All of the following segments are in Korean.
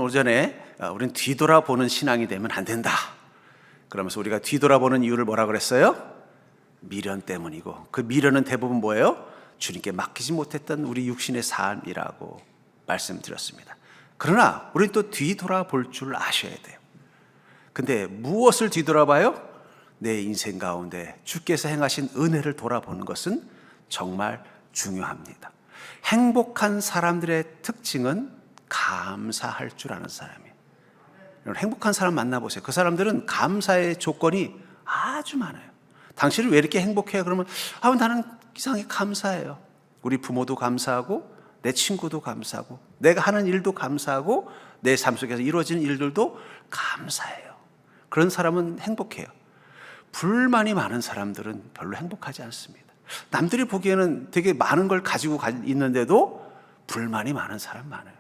오전에 우리는 뒤돌아보는 신앙이 되면 안 된다. 그러면서 우리가 뒤돌아보는 이유를 뭐라 그랬어요? 미련 때문이고, 그 미련은 대부분 뭐예요? 주님께 맡기지 못했던 우리 육신의 삶이라고 말씀드렸습니다. 그러나 우리는 또 뒤돌아볼 줄 아셔야 돼요. 근데 무엇을 뒤돌아봐요? 내 인생 가운데 주께서 행하신 은혜를 돌아보는 것은 정말 중요합니다. 행복한 사람들의 특징은 감사할 줄 아는 사람이에요. 행복한 사람 만나보세요. 그 사람들은 감사의 조건이 아주 많아요. 당신은 왜 이렇게 행복해요? 그러면 나는 이상하게 감사해요. 우리 부모도 감사하고, 내 친구도 감사하고, 내가 하는 일도 감사하고, 내 삶 속에서 이루어지는 일들도 감사해요. 그런 사람은 행복해요. 불만이 많은 사람들은 별로 행복하지 않습니다. 남들이 보기에는 되게 많은 걸 가지고 있는데도 불만이 많은 사람 많아요.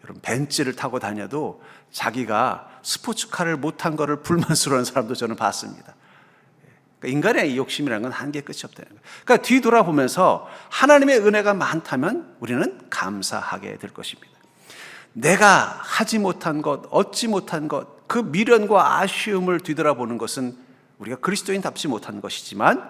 여러분, 벤츠를 타고 다녀도 자기가 스포츠카를 못한 거를 불만스러워하는 사람도 저는 봤습니다. 그러니까 인간의 이 욕심이라는 건 한계 끝이 없다는 거예요. 그러니까 뒤돌아보면서 하나님의 은혜가 많다면 우리는 감사하게 될 것입니다. 내가 하지 못한 것, 얻지 못한 것, 그 미련과 아쉬움을 뒤돌아보는 것은 우리가 그리스도인답지 못한 것이지만,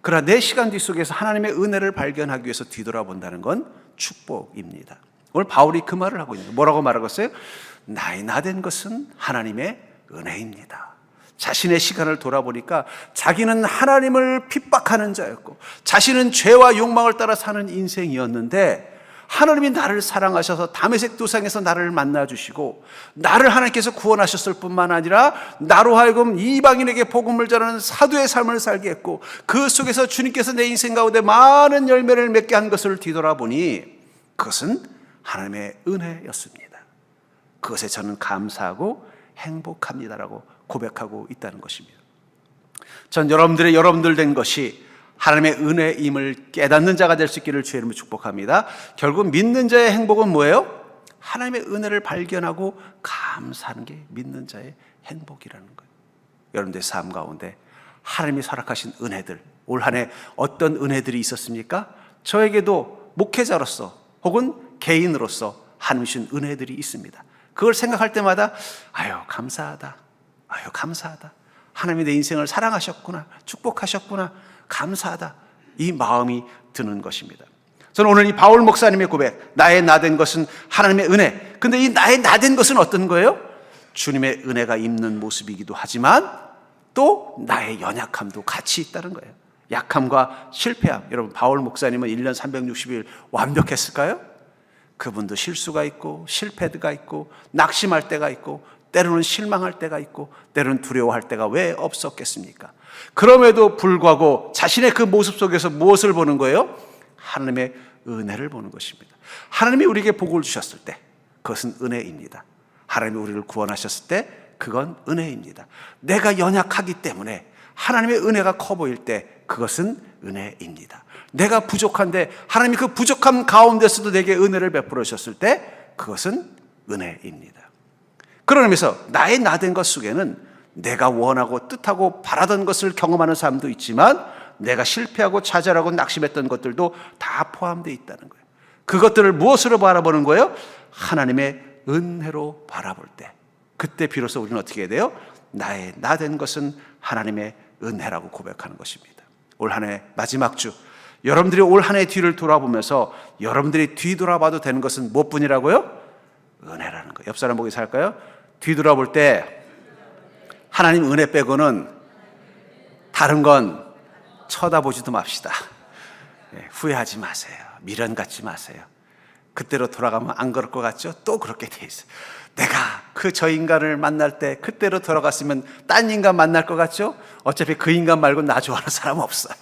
그러나 내 시간 뒤속에서 하나님의 은혜를 발견하기 위해서 뒤돌아본다는 건 축복입니다. 오늘 바울이 그 말을 하고 있는 거예요. 뭐라고 말하고 있어요? 나의 나된 것은 하나님의 은혜입니다. 자신의 시간을 돌아보니까 자기는 하나님을 핍박하는 자였고, 자신은 죄와 욕망을 따라 사는 인생이었는데, 하나님이 나를 사랑하셔서 다메섹 도상에서 나를 만나주시고, 나를 하나님께서 구원하셨을 뿐만 아니라 나로 하여금 이방인에게 복음을 전하는 사도의 삶을 살게 했고, 그 속에서 주님께서 내 인생 가운데 많은 열매를 맺게 한 것을 뒤돌아보니 그것은 하나님의 은혜였습니다. 그것에 저는 감사하고 행복합니다라고 고백하고 있다는 것입니다. 전 여러분들 된 것이 하나님의 은혜임을 깨닫는 자가 될 수 있기를 주의 이름으로 축복합니다. 결국 믿는 자의 행복은 뭐예요? 하나님의 은혜를 발견하고 감사하는 게 믿는 자의 행복이라는 거예요. 여러분들의 삶 가운데 하나님이 허락하신 은혜들, 올 한 해 어떤 은혜들이 있었습니까? 저에게도 목회자로서 혹은 개인으로서 하나님 주신 은혜들이 있습니다. 그걸 생각할 때마다 감사하다. 감사하다. 하나님이 내 인생을 사랑하셨구나. 축복하셨구나. 감사하다. 이 마음이 드는 것입니다. 저는 오늘 이 바울 목사님의 고백, 나의 나된 것은 하나님의 은혜. 근데 이 나의 나된 것은 어떤 거예요? 주님의 은혜가 있는 모습이기도 하지만 또 나의 연약함도 같이 있다는 거예요. 약함과 실패함. 여러분, 바울 목사님은 1년 360일 완벽했을까요? 그분도 실수가 있고 실패가 있고 낙심할 때가 있고 때로는 실망할 때가 있고 때로는 두려워할 때가 왜 없었겠습니까? 그럼에도 불구하고 자신의 그 모습 속에서 무엇을 보는 거예요? 하나님의 은혜를 보는 것입니다. 하나님이 우리에게 복을 주셨을 때 그것은 은혜입니다. 하나님이 우리를 구원하셨을 때 그건 은혜입니다. 내가 연약하기 때문에 하나님의 은혜가 커 보일 때 그것은 은혜입니다. 내가 부족한데 하나님이 그 부족함 가운데서도 내게 은혜를 베풀어 주셨을 때 그것은 은혜입니다. 그런 의미에서 나의 나된 것 속에는 내가 원하고 뜻하고 바라던 것을 경험하는 삶도 있지만 내가 실패하고 좌절하고 낙심했던 것들도 다 포함되어 있다는 거예요. 그것들을 무엇으로 바라보는 거예요? 하나님의 은혜로 바라볼 때, 그때 비로소 우리는 어떻게 해야 돼요? 나의 나된 것은 하나님의 은혜라고 고백하는 것입니다. 올 한 해 마지막 주, 여러분들이 올 한 해 뒤를 돌아보면서 여러분들이 뒤돌아봐도 되는 것은 무엇뿐이라고요? 은혜라는 거예요. 옆 사람 보기 살까요? 뒤돌아볼 때 하나님 은혜 빼고는 다른 건 쳐다보지도 맙시다. 후회하지 마세요. 미련 갖지 마세요. 그때로 돌아가면 안 그럴 것 같죠? 또 그렇게 돼 있어요. 내가 저 인간을 만날 때 그때로 돌아갔으면 딴 인간 만날 것 같죠? 어차피 그 인간 말고 나 좋아하는 사람 없어요.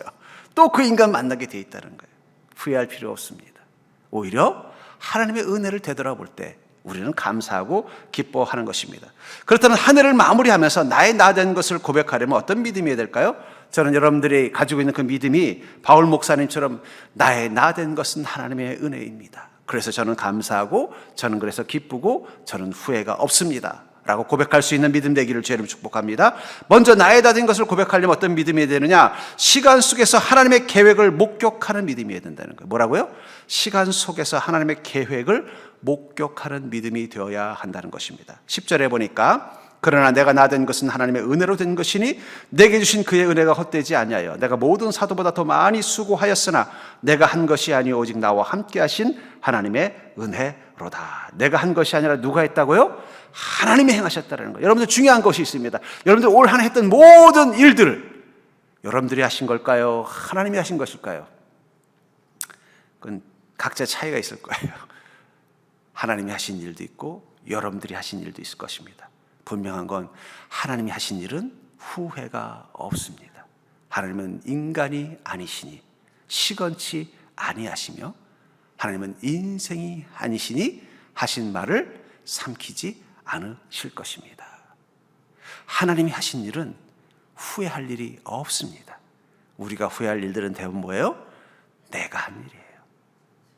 또 그 인간 만나게 돼 있다는 거예요. 후회할 필요 없습니다. 오히려 하나님의 은혜를 되돌아볼 때 우리는 감사하고 기뻐하는 것입니다. 그렇다면 한 해를 마무리하면서 나의 나된 것을 고백하려면 어떤 믿음이 될까요? 저는 여러분들이 가지고 있는 그 믿음이 바울 목사님처럼 나의 나된 것은 하나님의 은혜입니다. 그래서 저는 감사하고 저는 그래서 기쁘고 저는 후회가 없습니다 라고 고백할 수 있는 믿음 되기를 주의 이름으로 축복합니다. 먼저 나에다 된 것을 고백하려면 어떤 믿음이 되느냐? 시간 속에서 하나님의 계획을 목격하는 믿음이 된다는 거예요. 뭐라고요? 시간 속에서 하나님의 계획을 목격하는 믿음이 되어야 한다는 것입니다. 10절에 보니까 그러나 내가 나된 것은 하나님의 은혜로 된 것이니 내게 주신 그의 은혜가 헛되지 아니하여 내가 모든 사도보다 더 많이 수고하였으나 내가 한 것이 아니오 오직 나와 함께 하신 하나님의 은혜로다. 내가 한 것이 아니라 누가 했다고요? 하나님이 행하셨다는 거예요. 여러분들 중요한 것이 있습니다. 여러분들 올 한 해 했던 모든 일들을 여러분들이 하신 걸까요? 하나님이 하신 것일까요? 그건 각자 차이가 있을 거예요. 하나님이 하신 일도 있고 여러분들이 하신 일도 있을 것입니다. 분명한 건 하나님이 하신 일은 후회가 없습니다. 하나님은 인간이 아니시니 시건치 아니하시며 하나님은 인생이 아니시니 하신 말을 삼키지 않으실 것입니다. 하나님이 하신 일은 후회할 일이 없습니다. 우리가 후회할 일들은 대부분 뭐예요? 내가 한 일이에요.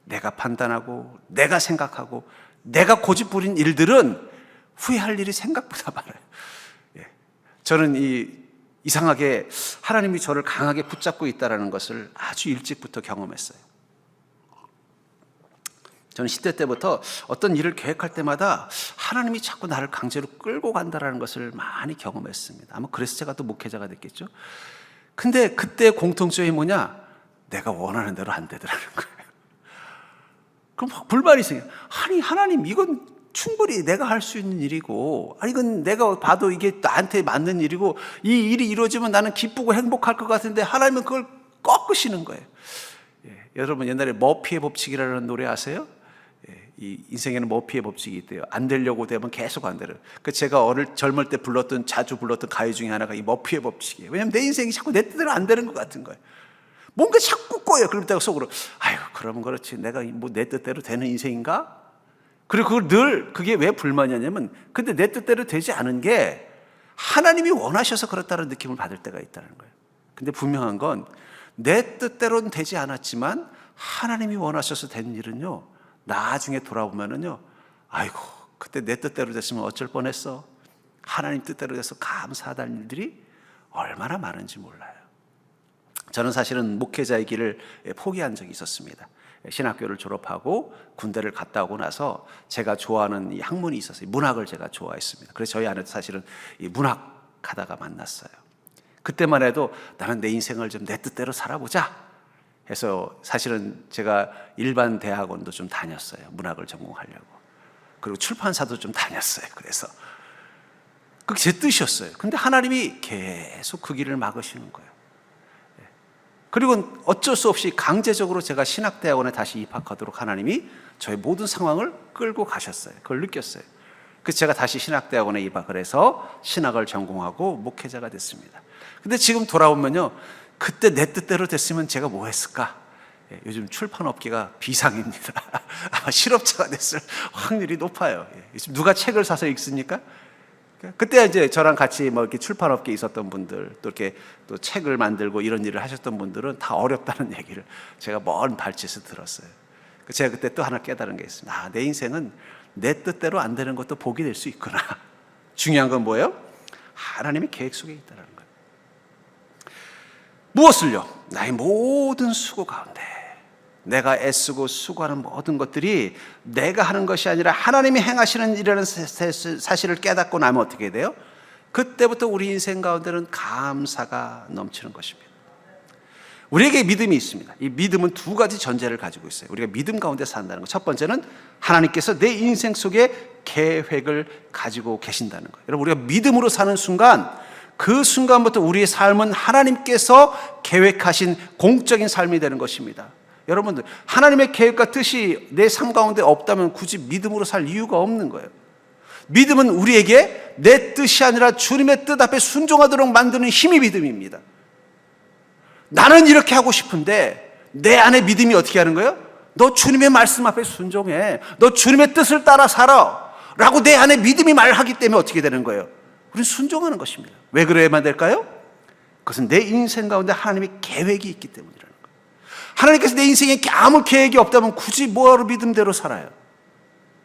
내가 판단하고 내가 생각하고 내가 고집부린 일들은 후회할 일이 생각보다 많아요. 저는 이상하게 하나님이 저를 강하게 붙잡고 있다는 것을 아주 일찍부터 경험했어요. 저는 10대 때부터 어떤 일을 계획할 때마다 하나님이 자꾸 나를 강제로 끌고 간다는 것을 많이 경험했습니다. 아마 그래서 제가 또 목회자가 됐겠죠. 근데 그때 공통점이 뭐냐? 내가 원하는 대로 안 되더라는 거예요. 그럼 막 불만이 생겨요. 아니 하나님 이건 충분히 내가 할 수 있는 일이고, 아니 이건 내가 봐도 이게 나한테 맞는 일이고 이 일이 이루어지면 나는 기쁘고 행복할 것 같은데 하나님은 그걸 꺾으시는 거예요. 여러분 옛날에 머피의 법칙이라는 노래 아세요? 이 인생에는 머피의 법칙이 있대요. 안 되려고 되면 계속 안 되는. 그 제가 젊을 때 자주 불렀던 가요 중에 하나가 이 머피의 법칙이에요. 왜냐하면 내 인생이 자꾸 내 뜻대로 안 되는 것 같은 거예요. 뭔가 자꾸 꼬여요. 그럼 내가 속으로 아유 그러면 그렇지 내가 뭐 내 뜻대로 되는 인생인가? 그리고 그걸 늘 그게 왜 불만이냐면 근데 내 뜻대로 되지 않은 게 하나님이 원하셔서 그렇다는 느낌을 받을 때가 있다는 거예요. 근데 분명한 건 내 뜻대로는 되지 않았지만 하나님이 원하셔서 된 일은요 나중에 돌아보면은요 아이고 그때 내 뜻대로 됐으면 어쩔 뻔했어. 하나님 뜻대로 돼서 감사하다는 일들이 얼마나 많은지 몰라요. 저는 사실은 목회자의 길을 포기한 적이 있었습니다. 신학교를 졸업하고 군대를 갔다 오고 나서 제가 좋아하는 이 학문이 있었어요. 문학을 제가 좋아했습니다. 그래서 저희 아내도 사실은 이 문학 하다가 만났어요. 그때만 해도 나는 내 인생을 좀 내 뜻대로 살아보자 해서 사실은 제가 일반 대학원도 좀 다녔어요. 문학을 전공하려고. 그리고 출판사도 좀 다녔어요. 그래서 그게 제 뜻이었어요. 근데 하나님이 계속 그 길을 막으시는 거예요. 그리고 어쩔 수 없이 강제적으로 제가 신학대학원에 다시 입학하도록 하나님이 저의 모든 상황을 끌고 가셨어요. 그걸 느꼈어요. 그래서 제가 다시 신학대학원에 입학을 해서 신학을 전공하고 목회자가 됐습니다. 근데 지금 돌아보면요 그때 내 뜻대로 됐으면 제가 뭐 했을까? 요즘 출판업계가 비상입니다. 아마 실업자가 됐을 확률이 높아요. 지금 누가 책을 사서 읽습니까? 그때 이제 저랑 같이 뭐 이렇게 출판업계에 있었던 분들 또 이렇게 또 책을 만들고 이런 일을 하셨던 분들은 다 어렵다는 얘기를 제가 먼 발치에서 들었어요. 제가 그때 또 하나 깨달은 게 있습니다. 아, 내 인생은 내 뜻대로 안 되는 것도 복이 될 수 있구나. 중요한 건 뭐예요? 하나님의 계획 속에 있다는 거예요. 무엇을요? 나의 모든 수고 가운데 내가 애쓰고 수고하는 모든 것들이 내가 하는 것이 아니라 하나님이 행하시는 일이라는 사실을 깨닫고 나면 어떻게 돼요? 그때부터 우리 인생 가운데는 감사가 넘치는 것입니다. 우리에게 믿음이 있습니다. 이 믿음은 두 가지 전제를 가지고 있어요. 우리가 믿음 가운데 산다는 것. 첫 번째는 하나님께서 내 인생 속에 계획을 가지고 계신다는 거예요. 여러분 우리가 믿음으로 사는 순간 그 순간부터 우리의 삶은 하나님께서 계획하신 공적인 삶이 되는 것입니다. 여러분들 하나님의 계획과 뜻이 내 삶 가운데 없다면 굳이 믿음으로 살 이유가 없는 거예요. 믿음은 우리에게 내 뜻이 아니라 주님의 뜻 앞에 순종하도록 만드는 힘이 믿음입니다. 나는 이렇게 하고 싶은데 내 안에 믿음이 어떻게 하는 거예요? 너 주님의 말씀 앞에 순종해. 너 주님의 뜻을 따라 살아. 라고 내 안에 믿음이 말하기 때문에 어떻게 되는 거예요? 우리는 순종하는 것입니다. 왜 그래야만 될까요? 그것은 내 인생 가운데 하나님의 계획이 있기 때문이라는 거예요. 하나님께서 내 인생에 아무 계획이 없다면 굳이 뭐하러 믿음대로 살아요?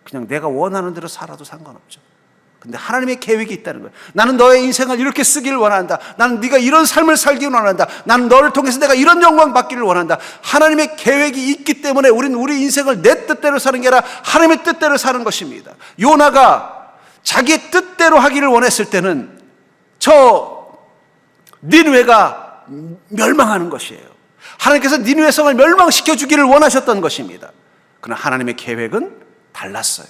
그냥 내가 원하는 대로 살아도 상관없죠. 근데 하나님의 계획이 있다는 거예요. 나는 너의 인생을 이렇게 쓰기를 원한다. 나는 네가 이런 삶을 살기를 원한다. 나는 너를 통해서 내가 이런 영광 받기를 원한다. 하나님의 계획이 있기 때문에 우리는 우리 인생을 내 뜻대로 사는 게 아니라 하나님의 뜻대로 사는 것입니다. 요나가 자기의 뜻대로 하기를 원했을 때는 저 니느웨가 멸망하는 것이에요. 하나님께서 니느웨 성을 멸망시켜 주기를 원하셨던 것입니다. 그러나 하나님의 계획은 달랐어요.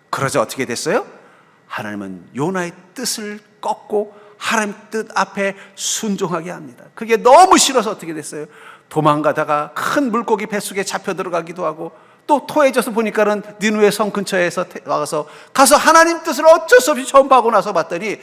그러자 어떻게 됐어요? 하나님은 요나의 뜻을 꺾고 하나님 뜻 앞에 순종하게 합니다. 그게 너무 싫어서 어떻게 됐어요? 도망가다가 큰 물고기 뱃속에 잡혀 들어가기도 하고, 또 토해져서 보니까는 니느웨 성 근처에서 가서 하나님 뜻을 어쩔 수 없이 전파하고 나서 봤더니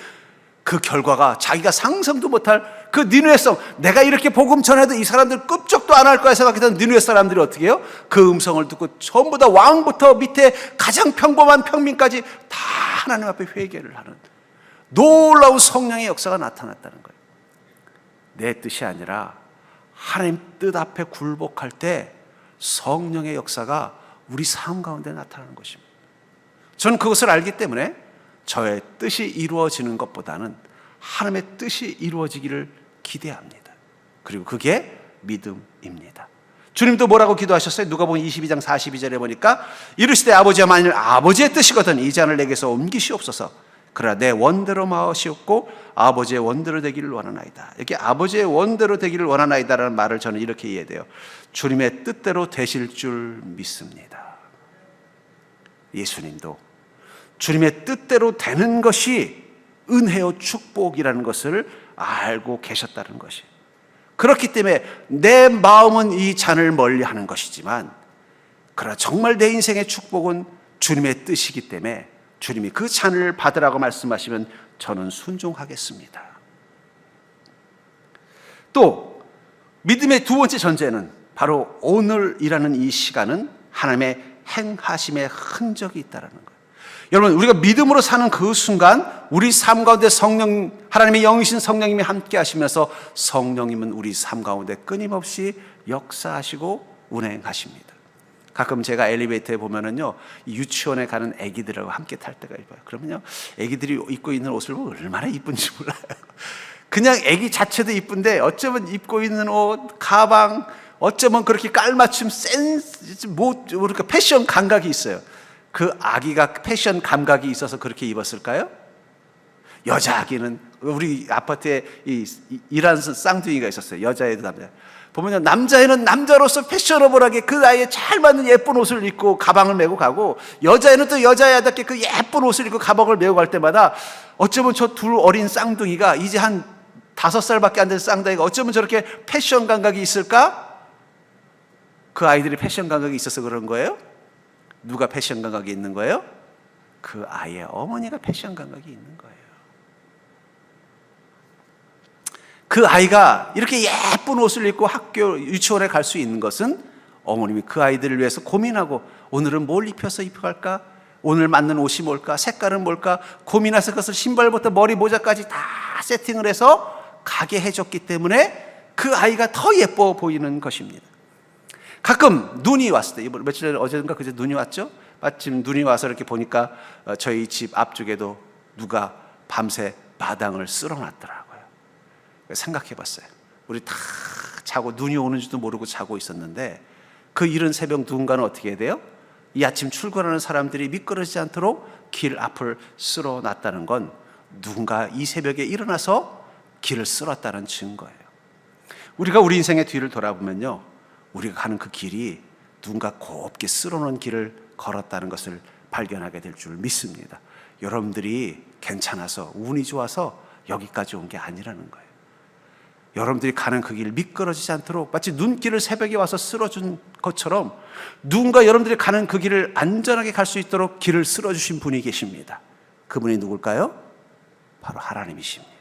그 결과가 자기가 상상도 못할 그 니느웨 성, 내가 이렇게 복음 전해도 이 사람들 끔찍도 안 할 거야 생각했던 니느웨 사람들이 어떻게 해요? 그 음성을 듣고 전부 다 왕부터 밑에 가장 평범한 평민까지 다 하나님 앞에 회개를 하는 놀라운 성령의 역사가 나타났다는 거예요. 내 뜻이 아니라 하나님 뜻 앞에 굴복할 때 성령의 역사가 우리 삶 가운데 나타나는 것입니다. 저는 그것을 알기 때문에 저의 뜻이 이루어지는 것보다는 하나님의 뜻이 이루어지기를 기대합니다. 그리고 그게 믿음입니다. 주님도 뭐라고 기도하셨어요? 누가복음 22장 42절에 보니까 이르시되 아버지여, 만일 아버지의 뜻이거든 이 잔을 내게서 옮기시옵소서. 그러나 내 원대로 마시옵고 아버지의 원대로 되기를 원하나이다. 이렇게 아버지의 원대로 되기를 원하나이다라는 말을 저는 이렇게 이해돼요. 주님의 뜻대로 되실 줄 믿습니다. 예수님도 주님의 뜻대로 되는 것이 은혜요 축복이라는 것을 알고 계셨다는 것이. 그렇기 때문에 내 마음은 이 잔을 멀리하는 것이지만, 그러나 정말 내 인생의 축복은 주님의 뜻이기 때문에 주님이 그 잔을 받으라고 말씀하시면 저는 순종하겠습니다. 또 믿음의 두 번째 전제는 바로 오늘이라는 이 시간은 하나님의 행하심의 흔적이 있다는 거예요. 여러분, 우리가 믿음으로 사는 그 순간 우리 삶 가운데 하나님의 영이신 성령님이 함께 하시면서 성령님은 우리 삶 가운데 끊임없이 역사하시고 운행하십니다. 가끔 제가 엘리베이터에 보면은요, 유치원에 가는 아기들하고 함께 탈 때가 있어요. 그러면요, 아기들이 입고 있는 옷을 보면 얼마나 이쁜지 몰라요. 그냥 아기 자체도 이쁜데 어쩌면 입고 있는 옷, 가방, 어쩌면 그렇게 깔맞춤 센스, 그러니까 패션 감각이 있어요. 그 아기가 패션 감각이 있어서 그렇게 입었을까요? 여자 아기는, 우리 아파트에 일하는 쌍둥이가 있었어요. 여자애도 남자. 보면 남자애는 남자로서 패셔너블하게 그 나이에 잘 맞는 예쁜 옷을 입고 가방을 메고 가고, 여자애는 또 여자애답게 그 예쁜 옷을 입고 가방을 메고 갈 때마다 어쩌면 저 둘 어린 쌍둥이가, 이제 한 5살밖에 안 된 쌍둥이가 어쩌면 저렇게 패션 감각이 있을까? 그 아이들이 패션 감각이 있어서 그런 거예요? 누가 패션 감각이 있는 거예요? 그 아이의 어머니가 패션 감각이 있는 거예요. 그 아이가 이렇게 예쁜 옷을 입고 학교, 유치원에 갈 수 있는 것은 어머님이 그 아이들을 위해서 고민하고, 오늘은 뭘 입혀서 입혀갈까? 오늘 맞는 옷이 뭘까? 색깔은 뭘까? 고민해서 그것을 신발부터 머리 모자까지 다 세팅을 해서 가게 해줬기 때문에 그 아이가 더 예뻐 보이는 것입니다. 가끔 눈이 왔을 때, 며칠 전에 어제인가 그제 눈이 왔죠? 마침 눈이 와서 이렇게 보니까 저희 집 앞쪽에도 누가 밤새 마당을 쓸어놨더라고요. 생각해 봤어요. 우리 다 자고 눈이 오는지도 모르고 자고 있었는데, 그 이른 새벽 누군가는 어떻게 해야 돼요? 이 아침 출근하는 사람들이 미끄러지지 않도록 길 앞을 쓸어놨다는 건 누군가 이 새벽에 일어나서 길을 쓸었다는 증거예요. 우리가 우리 인생의 뒤를 돌아보면요, 우리가 가는 그 길이 누군가 곱게 쓸어놓은 길을 걸었다는 것을 발견하게 될 줄 믿습니다. 여러분들이 괜찮아서, 운이 좋아서 여기까지 온 게 아니라는 거예요. 여러분들이 가는 그 길 미끄러지지 않도록 마치 눈길을 새벽에 와서 쓸어준 것처럼 누군가 여러분들이 가는 그 길을 안전하게 갈 수 있도록 길을 쓸어주신 분이 계십니다. 그분이 누굴까요? 바로 하나님이십니다.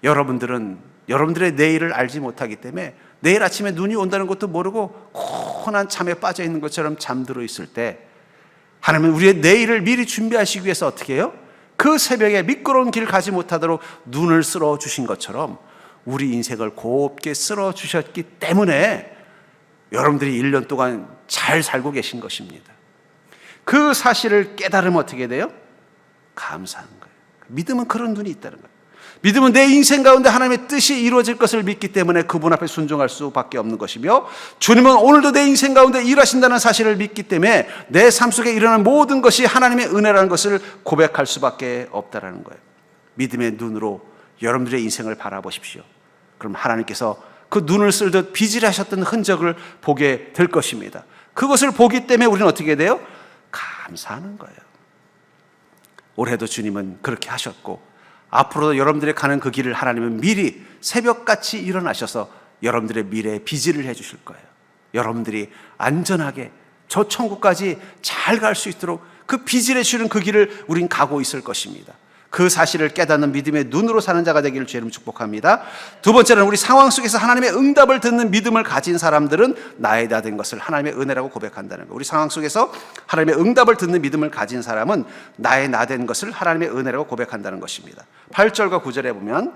여러분들은 여러분들의 내일을 알지 못하기 때문에 내일 아침에 눈이 온다는 것도 모르고 고난 잠에 빠져 있는 것처럼 잠들어 있을 때, 하나님은 우리의 내일을 미리 준비하시기 위해서 어떻게 해요? 그 새벽에 미끄러운 길 가지 못하도록 눈을 쓸어 주신 것처럼 우리 인생을 곱게 쓸어 주셨기 때문에 여러분들이 1년 동안 잘 살고 계신 것입니다. 그 사실을 깨달으면 어떻게 돼요? 감사하는 거예요. 믿음은 그런 눈이 있다는 거예요. 믿음은 내 인생 가운데 하나님의 뜻이 이루어질 것을 믿기 때문에 그분 앞에 순종할 수밖에 없는 것이며, 주님은 오늘도 내 인생 가운데 일하신다는 사실을 믿기 때문에 내 삶 속에 일어나는 모든 것이 하나님의 은혜라는 것을 고백할 수밖에 없다는 거예요. 믿음의 눈으로 여러분들의 인생을 바라보십시오. 그럼 하나님께서 그 눈을 쓸듯 비질하셨던 흔적을 보게 될 것입니다. 그것을 보기 때문에 우리는 어떻게 돼요? 감사하는 거예요. 올해도 주님은 그렇게 하셨고, 앞으로도 여러분들이 가는 그 길을 하나님은 미리 새벽같이 일어나셔서 여러분들의 미래에 비질을 해주실 거예요. 여러분들이 안전하게 저 천국까지 잘 갈 수 있도록 그 비질해 주는 그 길을 우린 가고 있을 것입니다. 그 사실을 깨닫는 믿음의 눈으로 사는 자가 되기를 주의 이름으로 축복합니다. 두 번째는 우리 상황 속에서 하나님의 응답을 듣는 믿음을 가진 사람들은 나의 나 된 것을 하나님의 은혜라고 고백한다는 거예요. 우리 상황 속에서 하나님의 응답을 듣는 믿음을 가진 사람은 나의 나 된 것을 하나님의 은혜라고 고백한다는 것입니다. 8절과 9절에 보면,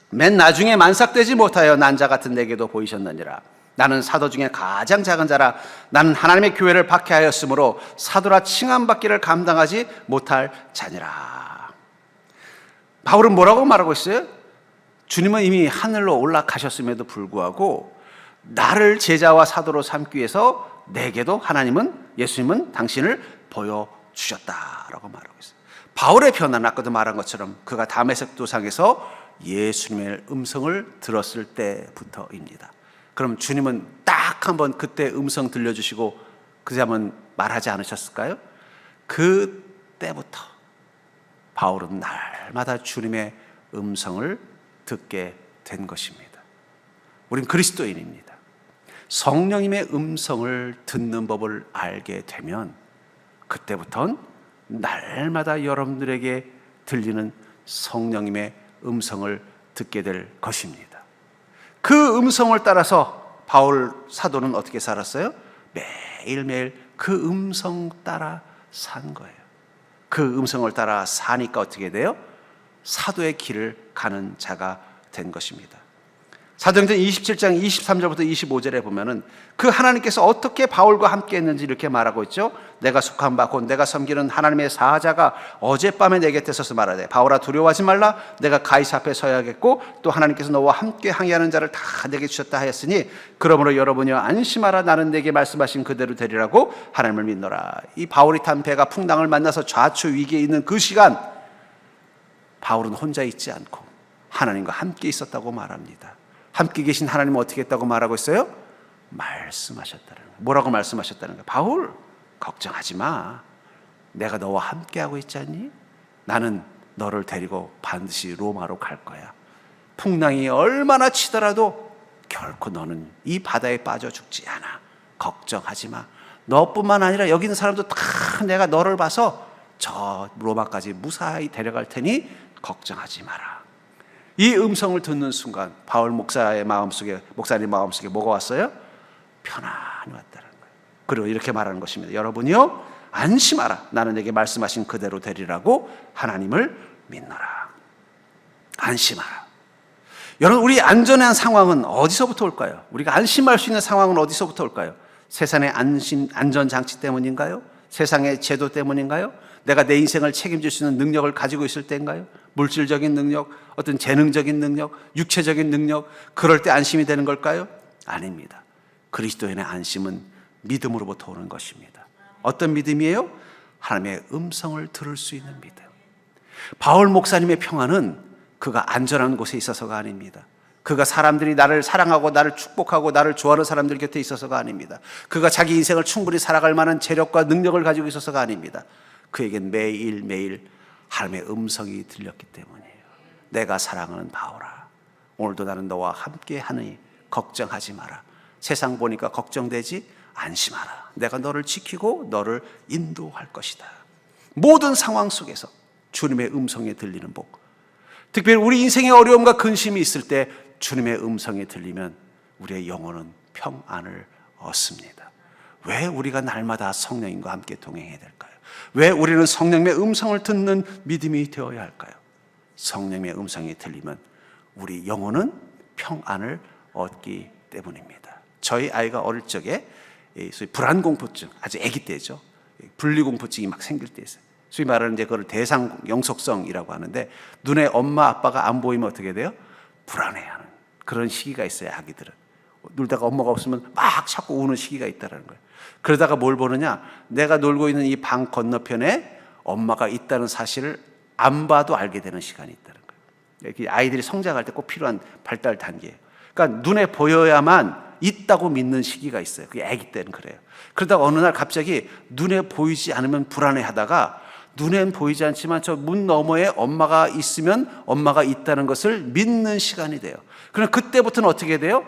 맨 나중에 만삭되지 못하여 난 자 같은 내게도 보이셨느니라. 나는 사도 중에 가장 작은 자라. 나는 하나님의 교회를 박해하였으므로 사도라 칭함받기를 감당하지 못할 자니라. 바울은 뭐라고 말하고 있어요? 주님은 이미 하늘로 올라가셨음에도 불구하고 나를 제자와 사도로 삼기 위해서 내게도 하나님은, 예수님은 당신을 보여주셨다라고 말하고 있어요. 바울의 변화는 아까도 말한 것처럼 그가 다메섹 도상에서 예수님의 음성을 들었을 때부터입니다. 그럼 주님은 딱 한번 그때 음성 들려주시고 그제 한번 말하지 않으셨을까요? 그때부터 바울은 날마다 주님의 음성을 듣게 된 것입니다. 우린 그리스도인입니다. 성령님의 음성을 듣는 법을 알게 되면 그때부터는 날마다 여러분들에게 들리는 성령님의 음성을 듣게 될 것입니다. 그 음성을 따라서 바울 사도는 어떻게 살았어요? 매일매일 그 음성 따라 산 거예요. 그 음성을 따라 사니까 어떻게 돼요? 사도의 길을 가는 자가 된 것입니다. 사도행전 27장 23절부터 25절에 보면은 그 하나님께서 어떻게 바울과 함께 했는지 이렇게 말하고 있죠. 내가 속한 바 곧 내가 섬기는 하나님의 사자가 어젯밤에 내 곁에 서서 말하되, 바울아 두려워하지 말라. 내가 가이사 앞에 서야겠고 또 하나님께서 너와 함께 항해하는 자를 다 내게 주셨다 하였으니 그러므로 여러분이여 안심하라. 나는 내게 말씀하신 그대로 되리라고 하나님을 믿노라. 이 바울이 탄 배가 풍랑을 만나서 좌초 위기에 있는 그 시간, 바울은 혼자 있지 않고 하나님과 함께 있었다고 말합니다. 함께 계신 하나님은 어떻게 했다고 말하고 있어요? 말씀하셨다는 거예요. 뭐라고 말씀하셨다는 거예요? 바울, 걱정하지 마. 내가 너와 함께하고 있지 않니? 나는 너를 데리고 반드시 로마로 갈 거야. 풍랑이 얼마나 치더라도 결코 너는 이 바다에 빠져 죽지 않아. 걱정하지 마. 너뿐만 아니라 여기 있는 사람도 다 내가 너를 봐서 저 로마까지 무사히 데려갈 테니 걱정하지 마라. 이 음성을 듣는 순간 바울 목사님 마음속에 뭐가 왔어요? 편안이 왔다는 거예요. 그리고 이렇게 말하는 것입니다. 여러분이요 안심하라. 나는 내게 말씀하신 그대로 되리라고 하나님을 믿노라. 안심하라. 여러분, 우리 안전한 상황은 어디서부터 올까요? 우리가 안심할 수 있는 상황은 어디서부터 올까요? 세상의 안전장치 때문인가요? 세상의 제도 때문인가요? 내가 내 인생을 책임질 수 있는 능력을 가지고 있을 때인가요? 물질적인 능력, 어떤 재능적인 능력, 육체적인 능력, 그럴 때 안심이 되는 걸까요? 아닙니다. 그리스도인의 안심은 믿음으로부터 오는 것입니다. 어떤 믿음이에요? 하나님의 음성을 들을 수 있는 믿음. 바울 목사님의 평안은 그가 안전한 곳에 있어서가 아닙니다. 그가 사람들이 나를 사랑하고 나를 축복하고 나를 좋아하는 사람들 곁에 있어서가 아닙니다. 그가 자기 인생을 충분히 살아갈 만한 재력과 능력을 가지고 있어서가 아닙니다. 그에겐 매일매일 하나님의 음성이 들렸기 때문이에요. 내가 사랑하는 바울아, 오늘도 나는 너와 함께 하느니 걱정하지 마라. 세상 보니까 걱정되지? 안심하라. 내가 너를 지키고 너를 인도할 것이다. 모든 상황 속에서 주님의 음성이 들리는 복. 특별히 우리 인생의 어려움과 근심이 있을 때 주님의 음성이 들리면 우리의 영혼은 평안을 얻습니다. 왜 우리가 날마다 성령님과 함께 동행해야 될까요? 왜 우리는 성령님의 음성을 듣는 믿음이 되어야 할까요? 성령님의 음성이 들리면 우리 영혼은 평안을 얻기 때문입니다. 저희 아이가 어릴 적에 소위 불안공포증, 아주 아기 때죠. 분리공포증이 막 생길 때 있어요. 소위 말하는 이제 그걸 대상 영속성이라고 하는데, 눈에 엄마 아빠가 안 보이면 어떻게 돼요? 불안해하는 그런 시기가 있어요. 아기들은 놀다가 엄마가 없으면 막 자꾸 우는 시기가 있다는 거예요. 그러다가 뭘 보느냐, 내가 놀고 있는 이 방 건너편에 엄마가 있다는 사실을 안 봐도 알게 되는 시간이 있다는 거예요. 아이들이 성장할 때 꼭 필요한 발달 단계예요. 그러니까 눈에 보여야만 있다고 믿는 시기가 있어요. 그게 아기 때는 그래요. 그러다가 어느 날 갑자기 눈에 보이지 않으면 불안해하다가 눈엔 보이지 않지만 저 문 너머에 엄마가 있으면 엄마가 있다는 것을 믿는 시간이 돼요. 그럼 그때부터는 어떻게 돼요?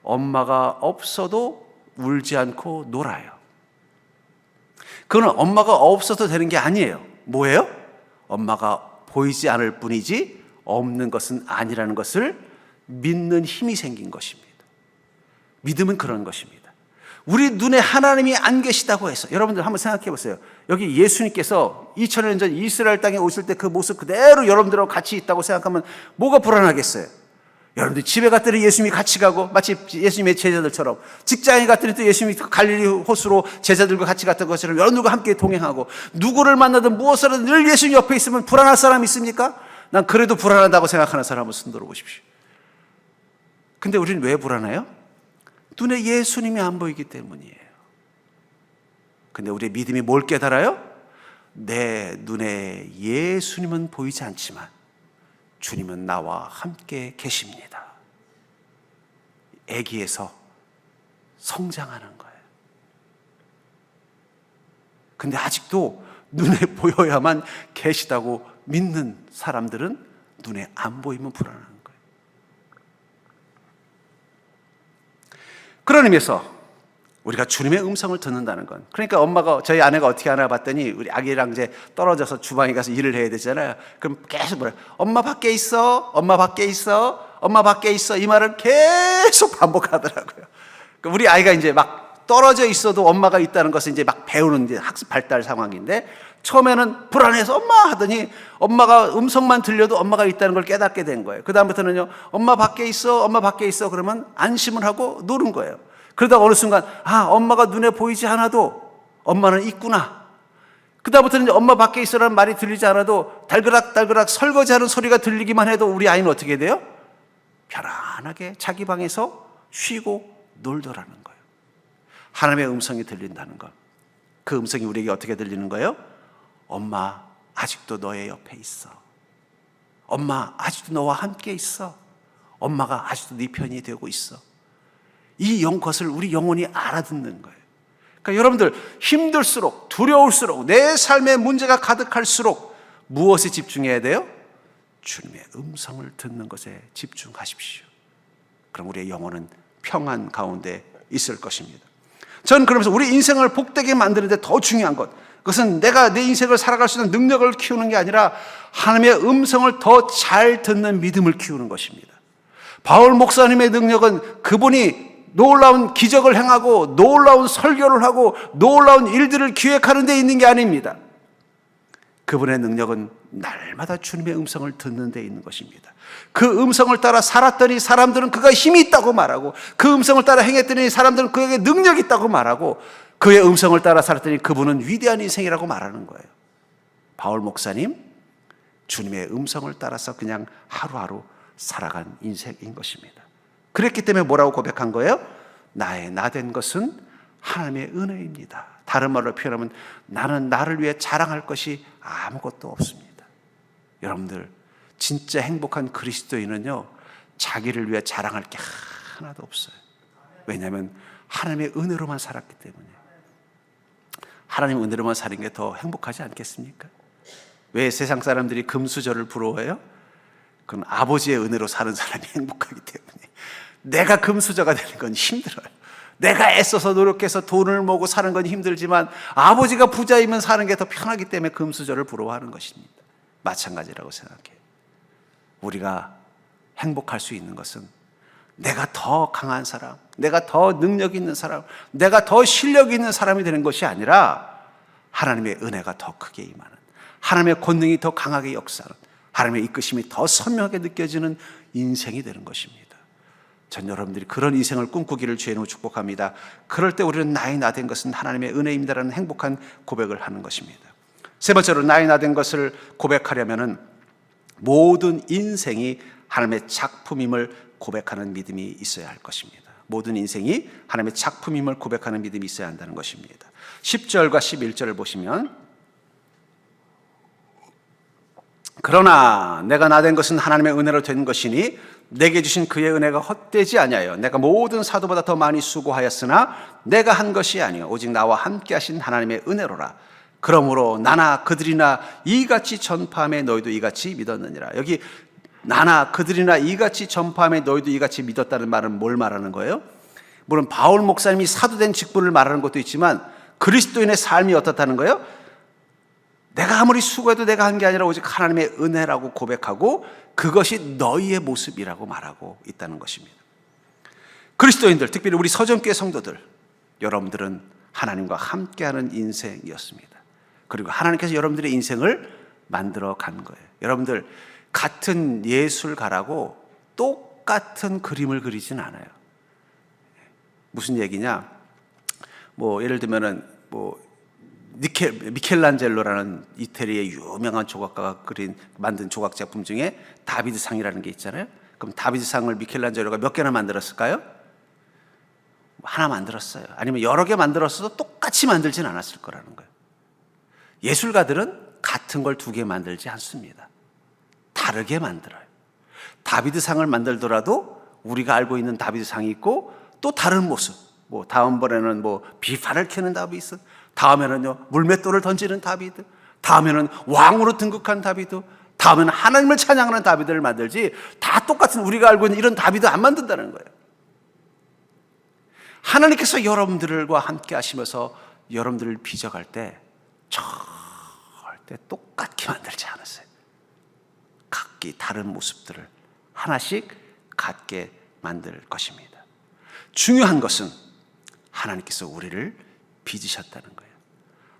엄마가 없어도 울지 않고 놀아요. 그건 엄마가 없어도 되는 게 아니에요. 뭐예요? 엄마가 보이지 않을 뿐이지 없는 것은 아니라는 것을 믿는 힘이 생긴 것입니다. 믿음은 그런 것입니다. 우리 눈에 하나님이 안 계시다고 해서, 여러분들 한번 생각해 보세요. 여기 예수님께서 2000년 전 이스라엘 땅에 오실 때 그 모습 그대로 여러분들하고 같이 있다고 생각하면 뭐가 불안하겠어요? 여러분들 집에 갔더니 예수님이 같이 가고, 마치 예수님의 제자들처럼, 직장에 갔더니 또 예수님이 갈릴리 호수로 제자들과 같이 갔던 것처럼 여러분들과 함께 동행하고, 누구를 만나든 무엇을 하든 늘 예수님 옆에 있으면 불안할 사람 있습니까? 난 그래도 불안하다고 생각하는 사람 한번 손 들어보십시오. 근데 우리는 왜 불안해요? 눈에 예수님이 안 보이기 때문이에요. 근데 우리의 믿음이 뭘 깨달아요? 내 눈에 예수님은 보이지 않지만 주님은 나와 함께 계십니다. 애기에서 성장하는 거예요. 근데 아직도 눈에 보여야만 계시다고 믿는 사람들은 눈에 안 보이면 불안한 거예요. 그런 의미에서 우리가 주님의 음성을 듣는다는 건, 그러니까 엄마가, 저희 아내가 어떻게 하나 봤더니 우리 아기랑 이제 떨어져서 주방에 가서 일을 해야 되잖아요. 그럼 계속 뭐래? 엄마 밖에 있어, 엄마 밖에 있어, 엄마 밖에 있어, 이 말을 계속 반복하더라고요. 우리 아이가 이제 막 떨어져 있어도 엄마가 있다는 것을 이제 막 배우는 이제 학습 발달 상황인데, 처음에는 불안해서 엄마 하더니 엄마가 음성만 들려도 엄마가 있다는 걸 깨닫게 된 거예요. 그 다음부터는요, 엄마 밖에 있어, 엄마 밖에 있어 그러면 안심을 하고 노는 거예요. 그러다가 어느 순간, 엄마가 눈에 보이지 않아도 엄마는 있구나. 그 다음부터는 엄마 밖에 있어라는 말이 들리지 않아도 달그락달그락 설거지하는 소리가 들리기만 해도 우리 아이는 어떻게 돼요? 편안하게 자기 방에서 쉬고 놀더라는 거예요. 하나님의 음성이 들린다는 것. 그 음성이 우리에게 어떻게 들리는 거예요? 엄마 아직도 너의 옆에 있어. 엄마 아직도 너와 함께 있어. 엄마가 아직도 네 편이 되고 있어. 이 것을 우리 영혼이 알아듣는 거예요. 그러니까 여러분들 힘들수록, 두려울수록, 내 삶에 문제가 가득할수록 무엇에 집중해야 돼요? 주님의 음성을 듣는 것에 집중하십시오. 그럼 우리의 영혼은 평안 가운데 있을 것입니다. 저는 그러면서 우리 인생을 복되게 만드는 데 더 중요한 것, 그것은 내가 내 인생을 살아갈 수 있는 능력을 키우는 게 아니라 하나님의 음성을 더 잘 듣는 믿음을 키우는 것입니다. 바울 목사님의 능력은 그분이 놀라운 기적을 행하고 놀라운 설교를 하고 놀라운 일들을 기획하는 데 있는 게 아닙니다. 그분의 능력은 날마다 주님의 음성을 듣는 데 있는 것입니다. 그 음성을 따라 살았더니 사람들은 그가 힘이 있다고 말하고, 그 음성을 따라 행했더니 사람들은 그에게 능력이 있다고 말하고, 그의 음성을 따라 살았더니 그분은 위대한 인생이라고 말하는 거예요. 바울 목사님, 주님의 음성을 따라서 그냥 하루하루 살아간 인생인 것입니다. 그랬기 때문에 뭐라고 고백한 거예요? 나의 나된 것은 하나님의 은혜입니다. 다른 말로 표현하면 나는 나를 위해 자랑할 것이 아무것도 없습니다. 여러분들, 진짜 행복한 그리스도인은요, 자기를 위해 자랑할 게 하나도 없어요. 왜냐하면 하나님의 은혜로만 살았기 때문에. 하나님 은혜로만 사는 게 더 행복하지 않겠습니까? 왜 세상 사람들이 금수저를 부러워해요? 그건 아버지의 은혜로 사는 사람이 행복하기 때문에. 내가 금수저가 되는 건 힘들어요. 내가 애써서 노력해서 돈을 모으고 사는 건 힘들지만 아버지가 부자이면 사는 게 더 편하기 때문에 금수저를 부러워하는 것입니다. 마찬가지라고 생각해요. 우리가 행복할 수 있는 것은 내가 더 강한 사람, 내가 더 능력 있는 사람, 내가 더 실력 있는 사람이 되는 것이 아니라 하나님의 은혜가 더 크게 임하는, 하나님의 권능이 더 강하게 역사하는, 하나님의 이끄심이 더 선명하게 느껴지는 인생이 되는 것입니다. 전 여러분들이 그런 인생을 꿈꾸기를 주의 이름으로 축복합니다. 그럴 때 우리는 나의 나된 것은 하나님의 은혜입니다라는 행복한 고백을 하는 것입니다. 세 번째로 나의 나된 것을 고백하려면은 모든 인생이 하나님의 작품임을 고백하는 믿음이 있어야 할 것입니다. 모든 인생이 하나님의 작품임을 고백하는 믿음이 있어야 한다는 것입니다. 10절과 11절을 보시면, 그러나 내가 나된 것은 하나님의 은혜로 된 것이니 내게 주신 그의 은혜가 헛되지 아니하여 내가 모든 사도보다 더 많이 수고하였으나 내가 한 것이 아니요 오직 나와 함께 하신 하나님의 은혜로라. 그러므로 나나 그들이나 이같이 전파함에 너희도 이같이 믿었느니라. 여기 나나 그들이나 이같이 전파함에 너희도 이같이 믿었다는 말은 뭘 말하는 거예요? 물론 바울 목사님이 사도된 직분을 말하는 것도 있지만 그리스도인의 삶이 어떻다는 거예요? 내가 아무리 수고해도 내가 한 게 아니라 오직 하나님의 은혜라고 고백하고 그것이 너희의 모습이라고 말하고 있다는 것입니다. 그리스도인들, 특별히 우리 서정교회 성도들, 여러분들은 하나님과 함께하는 인생이었습니다. 그리고 하나님께서 여러분들의 인생을 만들어 간 거예요. 여러분들 같은 예술가라고 똑같은 그림을 그리진 않아요. 무슨 얘기냐? 예를 들면은 미켈란젤로라는 이태리의 유명한 조각가가 만든 조각 작품 중에 다비드상이라는 게 있잖아요. 그럼 다비드상을 미켈란젤로가 몇 개나 만들었을까요? 하나 만들었어요. 아니면 여러 개 만들었어도 똑같이 만들진 않았을 거라는 거예요. 예술가들은 같은 걸 두 개 만들지 않습니다. 다르게 만들어요. 다비드상을 만들더라도 우리가 알고 있는 다비드상이 있고 또 다른 모습. 다음번에는 비파를 켜는 다비드, 다음에는요 물맷돌을 던지는 다비드, 다음에는 왕으로 등극한 다비드, 다음에는 하나님을 찬양하는 다비드를 만들지 다 똑같은 우리가 알고 있는 이런 다비드 안 만든다는 거예요. 하나님께서 여러분들과 함께 하시면서 여러분들을 빚어갈 때 절대 똑같게 만들지 않았어요. 각기 다른 모습들을 하나씩 갖게 만들 것입니다. 중요한 것은 하나님께서 우리를 빚으셨다는 거예요.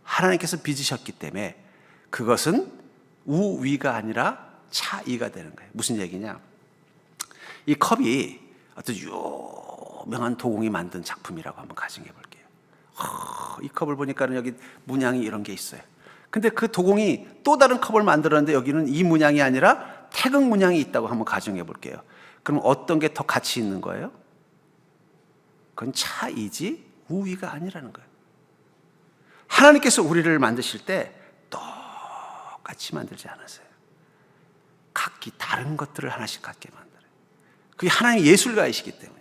하나님께서 빚으셨기 때문에 그것은 우위가 아니라 차이가 되는 거예요. 무슨 얘기냐? 이 컵이 어떤 유명한 도공이 만든 작품이라고 한번 가정해 볼게요. 이 컵을 보니까 여기 문양이 이런 게 있어요. 근데 그 도공이 또 다른 컵을 만들었는데 여기는 이 문양이 아니라 태극 문양이 있다고 한번 가정해 볼게요. 그럼 어떤 게 더 가치 있는 거예요? 그건 차이지 우위가 아니라는 거예요. 하나님께서 우리를 만드실 때 똑같이 만들지 않았어요. 각기 다른 것들을 하나씩 갖게 만들어요. 그게 하나님 예술가이시기 때문에.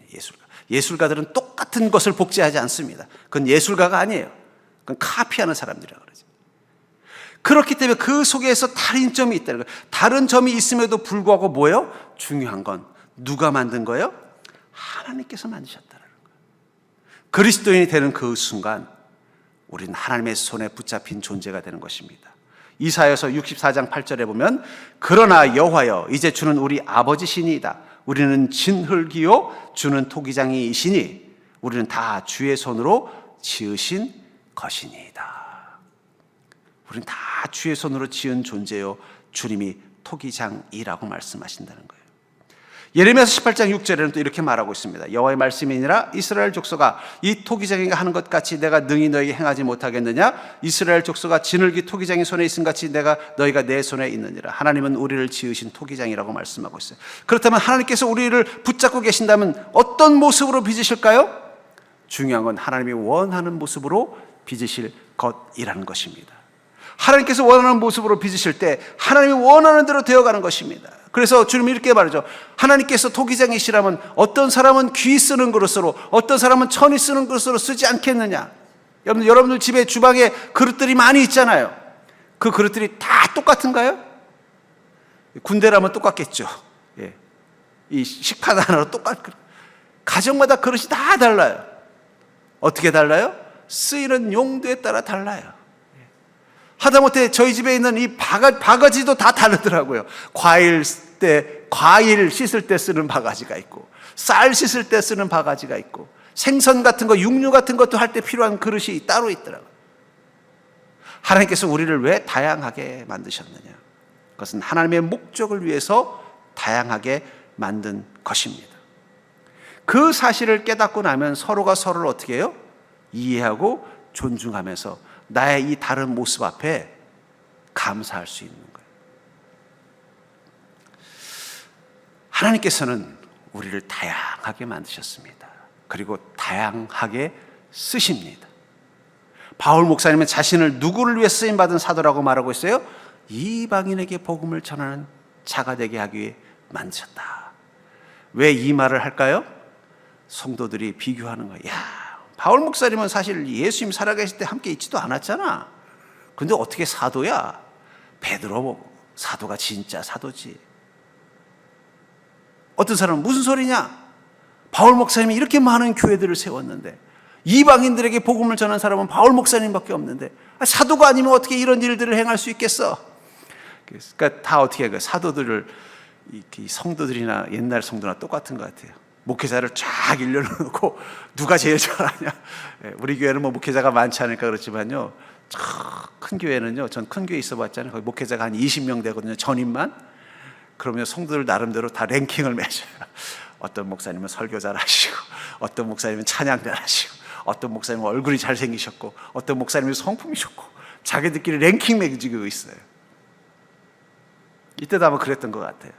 예술가들은 똑같은 것을 복제하지 않습니다. 그건 예술가가 아니에요. 그건 카피하는 사람들이라고 그러죠. 그렇기 때문에 그 속에서 다른 점이 있다는 거예요. 다른 점이 있음에도 불구하고 뭐예요? 중요한 건 누가 만든 거예요? 하나님께서 만드셨다는 거예요. 그리스도인이 되는 그 순간 우리는 하나님의 손에 붙잡힌 존재가 되는 것입니다. 이사야서 64장 8절에 보면 그러나 여호와여 이제 주는 우리 아버지시니이다. 우리는 진흙이요 주는 토기장이시니 우리는 다 주의 손으로 지으신 것이니이다. 우리는 다 주의 손으로 지은 존재요 주님이 토기장이라고 말씀하신다는 거예요. 예레미야서 18장 6절에는 또 이렇게 말하고 있습니다. 여호와의 말씀이니라 이스라엘 족속아 이 토기장이가 하는 것 같이 내가 능히 너에게 행하지 못하겠느냐? 이스라엘 족속아 진흙이 토기장의 손에 있음 같이 너희가 내 손에 있느니라. 하나님은 우리를 지으신 토기장이라고 말씀하고 있어요. 그렇다면 하나님께서 우리를 붙잡고 계신다면 어떤 모습으로 빚으실까요? 중요한 건 하나님이 원하는 모습으로 빚으실 것이라는 것입니다. 하나님께서 원하는 모습으로 빚으실 때 하나님이 원하는 대로 되어가는 것입니다. 그래서 주님이 이렇게 말하죠. 하나님께서 토기장이시라면 어떤 사람은 귀 쓰는 그릇으로 어떤 사람은 천이 쓰는 그릇으로 쓰지 않겠느냐. 여러분들 집에 주방에 그릇들이 많이 있잖아요. 그 그릇들이 다 똑같은가요? 군대라면 똑같겠죠. 예. 이 식판 하나로 가정마다 그릇이 다 달라요. 어떻게 달라요? 쓰이는 용도에 따라 달라요. 하다못해 저희 집에 있는 이 바가지도 다 다르더라고요. 과일 씻을 때 쓰는 바가지가 있고 쌀 씻을 때 쓰는 바가지가 있고 생선 같은 거 육류 같은 것도 할 때 필요한 그릇이 따로 있더라고요. 하나님께서 우리를 왜 다양하게 만드셨느냐? 그것은 하나님의 목적을 위해서 다양하게 만든 것입니다. 그 사실을 깨닫고 나면 서로가 서로를 어떻게 해요? 이해하고 존중하면서 나의 이 다른 모습 앞에 감사할 수 있는 거예요. 하나님께서는 우리를 다양하게 만드셨습니다. 그리고 다양하게 쓰십니다. 바울 목사님은 자신을 누구를 위해 쓰임받은 사도라고 말하고 있어요? 이방인에게 복음을 전하는 자가 되게 하기 위해 만드셨다. 왜 이 말을 할까요? 성도들이 비교하는 거예요. 야, 바울 목사님은 사실 예수님 살아계실 때 함께 있지도 않았잖아. 근데 어떻게 사도야? 베드로 사도가 진짜 사도지. 어떤 사람은 무슨 소리냐? 바울 목사님이 이렇게 많은 교회들을 세웠는데 이방인들에게 복음을 전한 사람은 바울 목사님밖에 없는데 사도가 아니면 어떻게 이런 일들을 행할 수 있겠어? 그러니까 다 어떻게 해요? 사도들을 성도들이나 옛날 성도나 똑같은 것 같아요. 목회자를 쫙 일려놓고 누가 제일 잘하냐? 우리 교회는 뭐 목회자가 많지 않을까 그렇지만요. 큰 교회는요. 전 큰 교회 있어봤잖아요. 거기 목회자가 한 20명 되거든요. 전임만. 그러면 성도들 나름대로 다 랭킹을 매줘요. 어떤 목사님은 설교 잘하시고, 어떤 목사님은 찬양 잘하시고, 어떤 목사님은 얼굴이 잘생기셨고, 어떤 목사님은 성품이 좋고, 자기들끼리 랭킹 매기고 있어요. 이때도 아마 그랬던 것 같아요.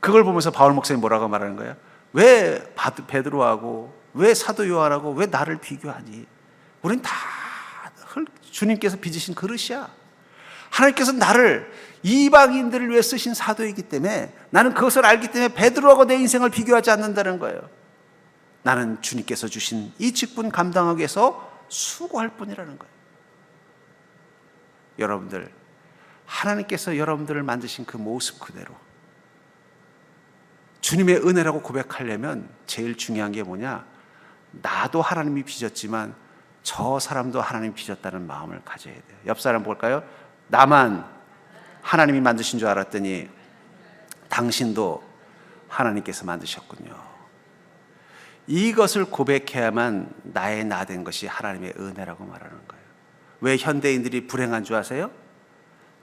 그걸 보면서 바울 목사님 뭐라고 말하는 거예요? 왜 베드로하고 왜 사도 요한하고 왜 나를 비교하니? 우린 다 주님께서 빚으신 그릇이야. 하나님께서 나를 이방인들을 위해 쓰신 사도이기 때문에 나는 그것을 알기 때문에 베드로하고 내 인생을 비교하지 않는다는 거예요. 나는 주님께서 주신 이 직분 감당하기 위해서 수고할 뿐이라는 거예요. 여러분들, 하나님께서 여러분들을 만드신 그 모습 그대로 주님의 은혜라고 고백하려면 제일 중요한 게 뭐냐? 나도 하나님이 빚었지만 저 사람도 하나님이 빚었다는 마음을 가져야 돼요. 옆 사람 볼까요? 나만 하나님이 만드신 줄 알았더니 당신도 하나님께서 만드셨군요. 이것을 고백해야만 나의 나 된 것이 하나님의 은혜라고 말하는 거예요. 왜 현대인들이 불행한 줄 아세요?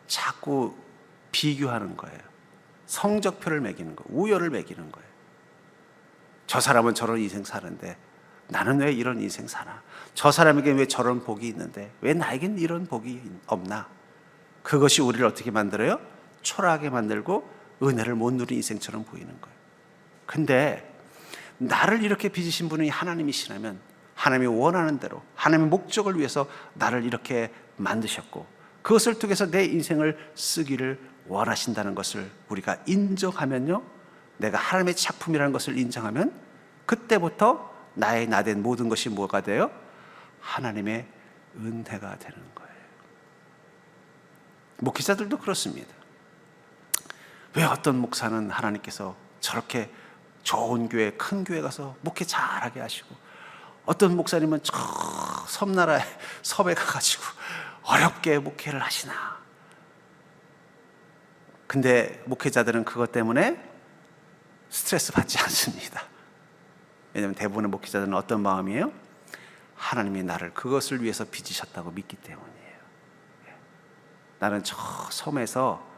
자꾸 비교하는 거예요. 성적표를 매기는 거예요. 우열을 매기는 거예요. 저 사람은 저런 인생 사는데 나는 왜 이런 인생 사나? 저 사람에게 왜 저런 복이 있는데 왜 나에겐 이런 복이 없나? 그것이 우리를 어떻게 만들어요? 초라하게 만들고 은혜를 못 누린 인생처럼 보이는 거예요. 근데 나를 이렇게 빚으신 분이 하나님이시라면 하나님이 원하는 대로 하나님의 목적을 위해서 나를 이렇게 만드셨고 그것을 통해서 내 인생을 쓰기를 원하신다는 것을 우리가 인정하면요, 내가 하나님의 작품이라는 것을 인정하면 그때부터 나의 나된 모든 것이 뭐가 돼요? 하나님의 은혜가 되는 거예요. 목회자들도 그렇습니다. 왜 어떤 목사는 하나님께서 저렇게 좋은 교회, 큰 교회 가서 목회 잘하게 하시고 어떤 목사님은 저 섬나라에 섬에 가가지고 어렵게 목회를 하시나? 근데 목회자들은 그것 때문에 스트레스 받지 않습니다. 왜냐하면 대부분의 목회자들은 어떤 마음이에요? 하나님이 나를 그것을 위해서 빚으셨다고 믿기 때문이에요. 나는 저 섬에서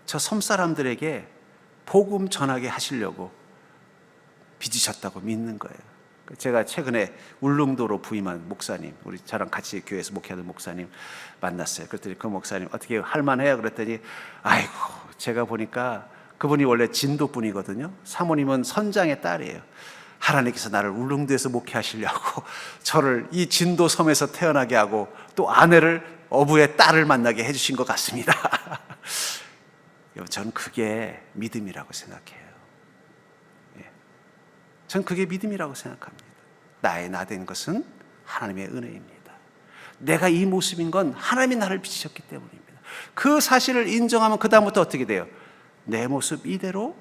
저 섬 사람들에게 복음 전하게 하시려고 빚으셨다고 믿는 거예요. 제가 최근에 울릉도로 부임한 목사님, 우리 저랑 같이 교회에서 목회하는 목사님 만났어요. 그랬더니 그 목사님 어떻게 할만해요? 그랬더니 아이고 제가 보니까 그분이 원래 진도 분이거든요. 사모님은 선장의 딸이에요. 하나님께서 나를 울릉도에서 목회하시려고 저를 이 진도 섬에서 태어나게 하고 또 아내를 어부의 딸을 만나게 해주신 것 같습니다. 저는 그게 믿음이라고 생각해요. 전 그게 믿음이라고 생각합니다. 나의 나 된 것은 하나님의 은혜입니다. 내가 이 모습인 건 하나님이 나를 빚으셨기 때문입니다. 그 사실을 인정하면 그 다음부터 어떻게 돼요? 내 모습 이대로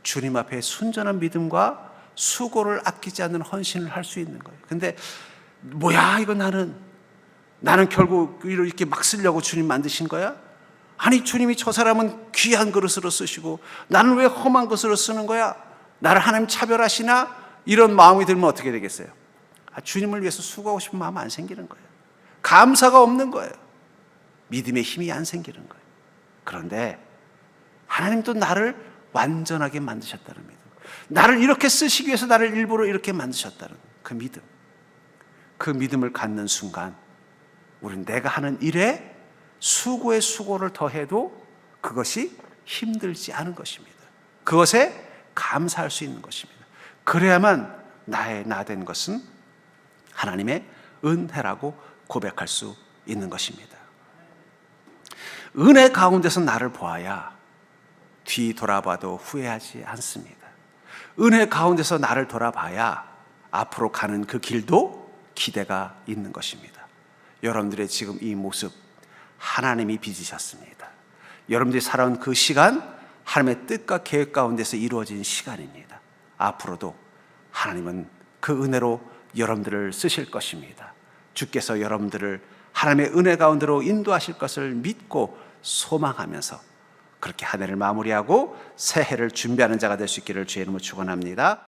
주님 앞에 순전한 믿음과 수고를 아끼지 않는 헌신을 할 수 있는 거예요. 근데 뭐야 이거 나는 결국 이렇게 막 쓰려고 주님 만드신 거야? 아니 주님이 저 사람은 귀한 그릇으로 쓰시고 나는 왜 험한 것으로 쓰는 거야? 나를 하나님 차별하시나? 이런 마음이 들면 어떻게 되겠어요? 주님을 위해서 수고하고 싶은 마음 안 생기는 거예요. 감사가 없는 거예요. 믿음의 힘이 안 생기는 거예요. 그런데 하나님도 나를 완전하게 만드셨다는 믿음, 나를 이렇게 쓰시기 위해서 나를 일부러 이렇게 만드셨다는 그 믿음, 그 믿음을 갖는 순간 우리는 내가 하는 일에 수고에 수고를 더해도 그것이 힘들지 않은 것입니다. 그것에 감사할 수 있는 것입니다. 그래야만 나의 나 된 것은 하나님의 은혜라고 고백할 수 있는 것입니다. 은혜 가운데서 나를 보아야 뒤 돌아봐도 후회하지 않습니다. 은혜 가운데서 나를 돌아봐야 앞으로 가는 그 길도 기대가 있는 것입니다. 여러분들의 지금 이 모습 하나님이 빚으셨습니다. 여러분들이 살아온 그 시간 하나님의 뜻과 계획 가운데서 이루어진 시간입니다. 앞으로도 하나님은 그 은혜로 여러분들을 쓰실 것입니다. 주께서 여러분들을 하나님의 은혜 가운데로 인도하실 것을 믿고 소망하면서 그렇게 한 해를 마무리하고 새 해를 준비하는 자가 될 수 있기를 주의 이름으로 축원합니다.